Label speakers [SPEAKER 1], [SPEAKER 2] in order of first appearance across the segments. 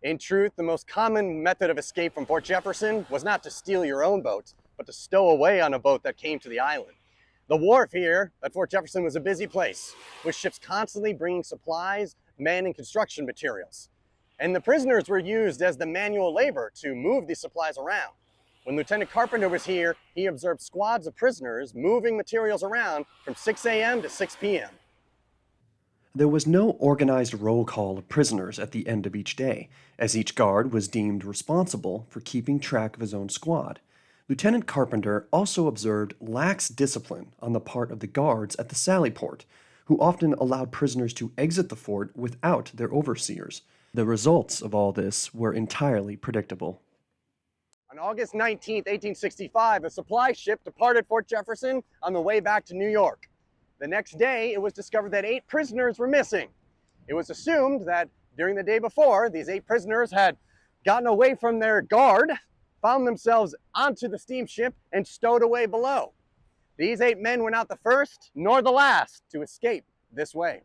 [SPEAKER 1] In truth, the most common method of escape from Fort Jefferson was not to steal your own boat, but to stow away on a boat that came to the island. The wharf here at Fort Jefferson was a busy place, with ships constantly bringing supplies, men, and construction materials. And the prisoners were used as the manual labor to move these supplies around. When Lieutenant Carpenter was here, he observed squads of prisoners moving materials around from 6 a.m. to 6 p.m.
[SPEAKER 2] There was no organized roll call of prisoners at the end of each day, as each guard was deemed responsible for keeping track of his own squad. Lieutenant Carpenter also observed lax discipline on the part of the guards at the sally port, who often allowed prisoners to exit the fort without their overseers. The results of all this were entirely predictable.
[SPEAKER 1] On August 19, 1865, a supply ship departed Fort Jefferson on the way back to New York. The next day, it was discovered that 8 prisoners were missing. It was assumed that during the day before, these 8 prisoners had gotten away from their guard, found themselves onto the steamship, and stowed away below. These 8 men were not the first nor the last to escape this way.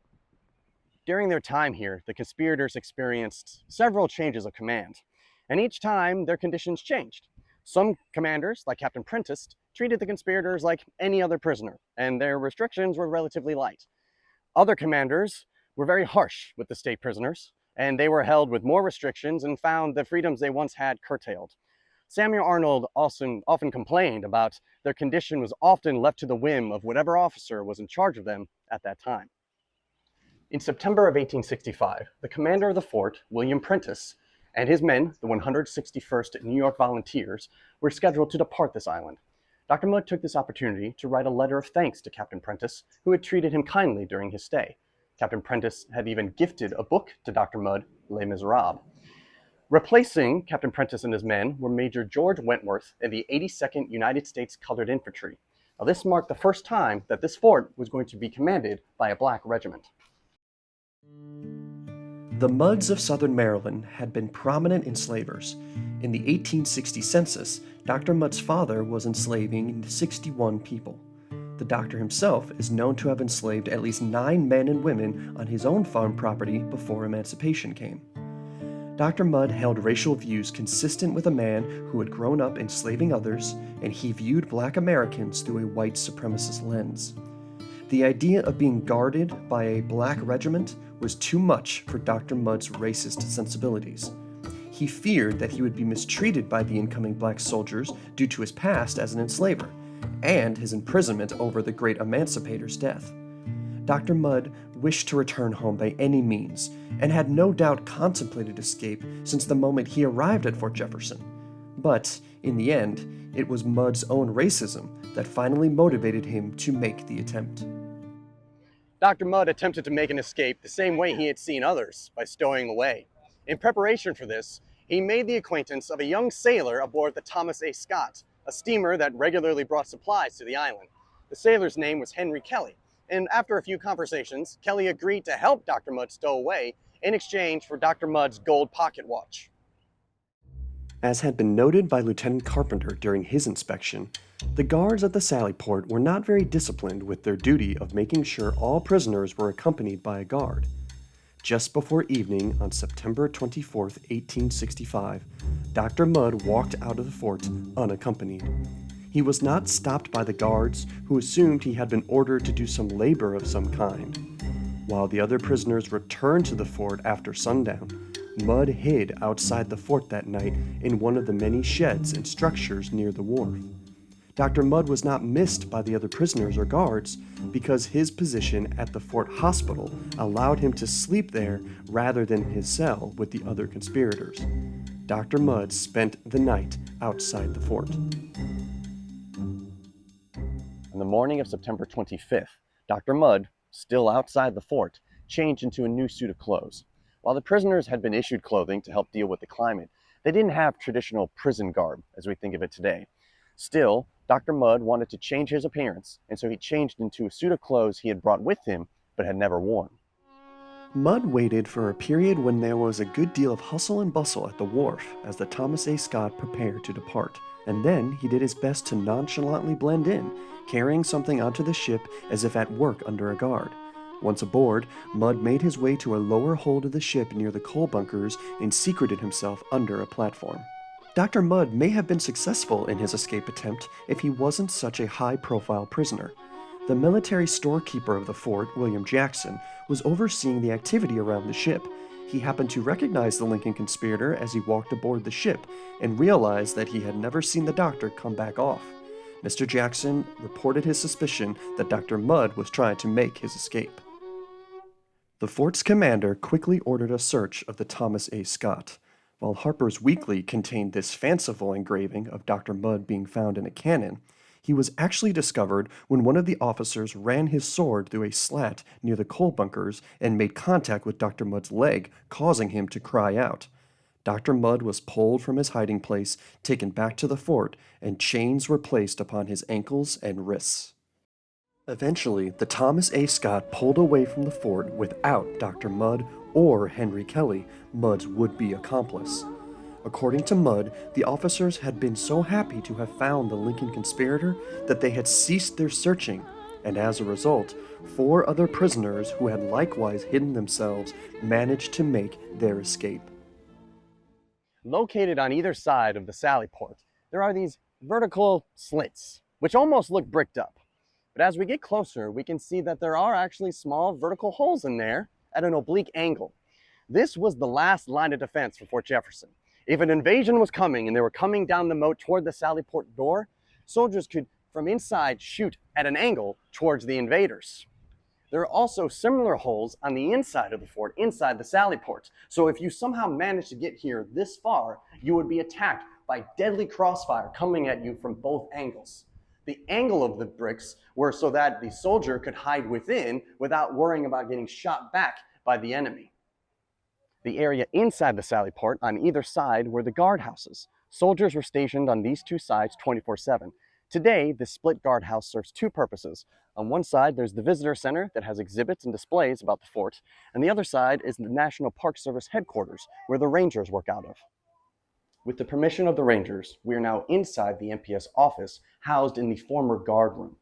[SPEAKER 1] During their time here, the conspirators experienced several changes of command, and each time their conditions changed. Some commanders, like Captain Prentice, treated the conspirators like any other prisoner, and their restrictions were relatively light. Other commanders were very harsh with the state prisoners, and they were held with more restrictions and found the freedoms they once had curtailed. Samuel Arnold often complained about their condition was often left to the whim of whatever officer was in charge of them at that time. In September of 1865, the commander of the fort, William Prentice, and his men, the 161st New York Volunteers, were scheduled to depart this island. Dr. Mudd took this opportunity to write a letter of thanks to Captain Prentice, who had treated him kindly during his stay. Captain Prentice had even gifted a book to Dr. Mudd, Les Miserables. Replacing Captain Prentice and his men were Major George Wentworth and the 82nd United States Colored Infantry. Now, this marked the first time that this fort was going to be commanded by a black regiment.
[SPEAKER 2] The Mudds of Southern Maryland had been prominent enslavers. In the 1860 census, Dr. Mudd's father was enslaving 61 people. The doctor himself is known to have enslaved at least 9 men and women on his own farm property before emancipation came. Dr. Mudd held racial views consistent with a man who had grown up enslaving others, and he viewed black Americans through a white supremacist lens. The idea of being guarded by a black regiment was too much for Dr. Mudd's racist sensibilities. He feared that he would be mistreated by the incoming black soldiers due to his past as an enslaver, and his imprisonment over the great emancipator's death. Dr. Mudd wished to return home by any means, and had no doubt contemplated escape since the moment he arrived at Fort Jefferson. But, in the end, it was Mudd's own racism that finally motivated him to make the attempt.
[SPEAKER 1] Dr. Mudd attempted to make an escape the same way he had seen others, by stowing away. In preparation for this, he made the acquaintance of a young sailor aboard the Thomas A. Scott, a steamer that regularly brought supplies to the island. The sailor's name was Henry Kelly, and after a few conversations, Kelly agreed to help Dr. Mudd stow away in exchange for Dr. Mudd's gold pocket watch.
[SPEAKER 2] As had been noted by Lieutenant Carpenter during his inspection, the guards at the Sally Port were not very disciplined with their duty of making sure all prisoners were accompanied by a guard. Just before evening on September 24, 1865, Dr. Mudd walked out of the fort unaccompanied. He was not stopped by the guards, who assumed he had been ordered to do some labor of some kind. While the other prisoners returned to the fort after sundown, Mudd hid outside the fort that night in one of the many sheds and structures near the wharf. Dr. Mudd was not missed by the other prisoners or guards because his position at the fort hospital allowed him to sleep there rather than his cell with the other conspirators. Dr. Mudd spent the night outside the fort.
[SPEAKER 1] On the morning of September 25th, Dr. Mudd, still outside the fort, changed into a new suit of clothes. While the prisoners had been issued clothing to help deal with the climate, they didn't have traditional prison garb as we think of it today. Still, Dr. Mudd wanted to change his appearance, and so he changed into a suit of clothes he had brought with him but had never worn.
[SPEAKER 2] Mudd waited for a period when there was a good deal of hustle and bustle at the wharf as the Thomas A. Scott prepared to depart, and then he did his best to nonchalantly blend in, carrying something onto the ship as if at work under a guard. Once aboard, Mudd made his way to a lower hold of the ship near the coal bunkers and secreted himself under a platform. Dr. Mudd may have been successful in his escape attempt if he wasn't such a high-profile prisoner. The military storekeeper of the fort, William Jackson, was overseeing the activity around the ship. He happened to recognize the Lincoln conspirator as he walked aboard the ship and realized that he had never seen the doctor come back off. Mr. Jackson reported his suspicion that Dr. Mudd was trying to make his escape. The fort's commander quickly ordered a search of the Thomas A. Scott. While Harper's Weekly contained this fanciful engraving of Dr. Mudd being found in a cannon, he was actually discovered when one of the officers ran his sword through a slat near the coal bunkers and made contact with Dr. Mudd's leg, causing him to cry out. Dr. Mudd was pulled from his hiding place, taken back to the fort, and chains were placed upon his ankles and wrists. Eventually, the Thomas A. Scott pulled away from the fort without Dr. Mudd or Henry Kelly, Mudd's would-be accomplice. According to Mudd, the officers had been so happy to have found the Lincoln conspirator that they had ceased their searching, and as a result, 4 other prisoners who had likewise hidden themselves managed to make their escape.
[SPEAKER 1] Located on either side of the sally port, there are these vertical slits, which almost look bricked up. But as we get closer, we can see that there are actually small vertical holes in there at an oblique angle. This was the last line of defense for Fort Jefferson. If an invasion was coming and they were coming down the moat toward the sally port door, soldiers could, from inside, shoot at an angle towards the invaders. There are also similar holes on the inside of the fort, inside the sally port. So if you somehow managed to get here this far, you would be attacked by deadly crossfire coming at you from both angles. The angle of the bricks were so that the soldier could hide within without worrying about getting shot back by the enemy. The area inside the sally port on either side were the guardhouses. Soldiers were stationed on these two sides 24/7. Today, this split guardhouse serves 2 purposes. On one side, there's the visitor center that has exhibits and displays about the fort, and the other side is the National Park Service headquarters, where the Rangers work out of. With the permission of the Rangers, we are now inside the MPS office, housed in the former guard room.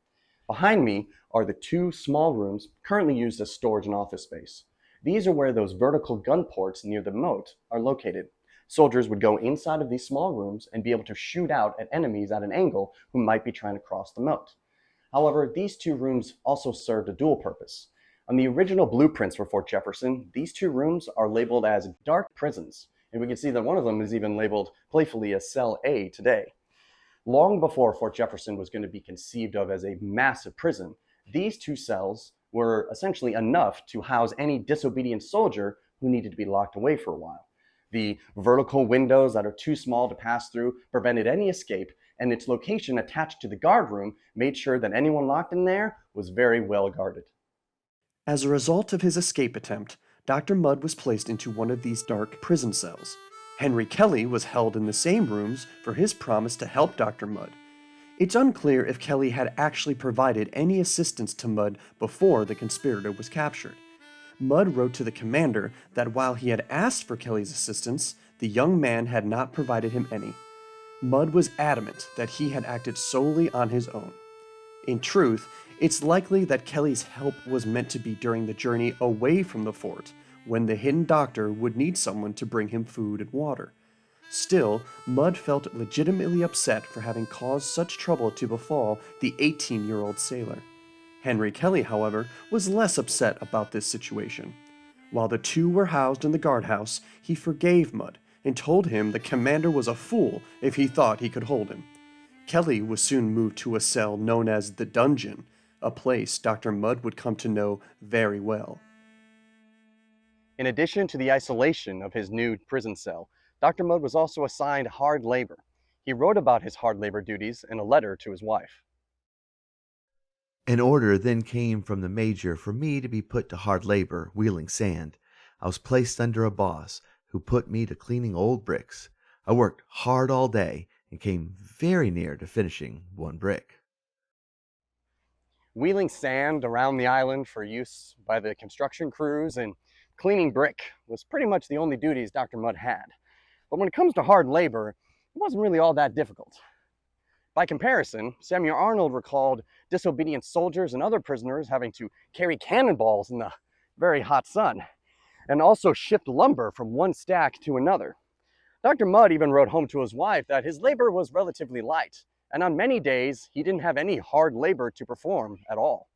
[SPEAKER 1] Behind me are the 2 small rooms currently used as storage and office space. These are where those vertical gun ports near the moat are located. Soldiers would go inside of these small rooms and be able to shoot out at enemies at an angle who might be trying to cross the moat. However, these 2 rooms also served a dual purpose. On the original blueprints for Fort Jefferson, these 2 rooms are labeled as dark prisons, and we can see that one of them is even labeled playfully as Cell A today. Long before Fort Jefferson was going to be conceived of as a massive prison, these 2 cells were essentially enough to house any disobedient soldier who needed to be locked away for a while. The vertical windows that are too small to pass through prevented any escape, and its location attached to the guard room made sure that anyone locked in there was very well guarded.
[SPEAKER 2] As a result of his escape attempt, Dr. Mudd was placed into one of these dark prison cells. Henry Kelly was held in the same rooms for his promise to help Dr. Mudd. It's unclear if Kelly had actually provided any assistance to Mudd before the conspirator was captured. Mudd wrote to the commander that while he had asked for Kelly's assistance, the young man had not provided him any. Mudd was adamant that he had acted solely on his own. In truth, it's likely that Kelly's help was meant to be during the journey away from the fort, when the hidden doctor would need someone to bring him food and water. Still, Mudd felt legitimately upset for having caused such trouble to befall the 18-year-old sailor. Henry Kelly, however, was less upset about this situation. While the 2 were housed in the guardhouse, he forgave Mudd and told him the commander was a fool if he thought he could hold him. Kelly was soon moved to a cell known as the Dungeon, a place Dr. Mudd would come to know very well.
[SPEAKER 1] In addition to the isolation of his new prison cell, Dr. Mudd was also assigned hard labor. He wrote about his hard labor duties in a letter to his wife.
[SPEAKER 3] An order then came from the major for me to be put to hard labor, wheeling sand. I was placed under a boss who put me to cleaning old bricks. I worked hard all day and came very near to finishing 1 brick.
[SPEAKER 1] Wheeling sand around the island for use by the construction crews and cleaning brick was pretty much the only duties Dr. Mudd had. But when it comes to hard labor, it wasn't really all that difficult. By comparison, Samuel Arnold recalled disobedient soldiers and other prisoners having to carry cannonballs in the very hot sun, and also shift lumber from one stack to another. Dr. Mudd even wrote home to his wife that his labor was relatively light, and on many days he didn't have any hard labor to perform at all.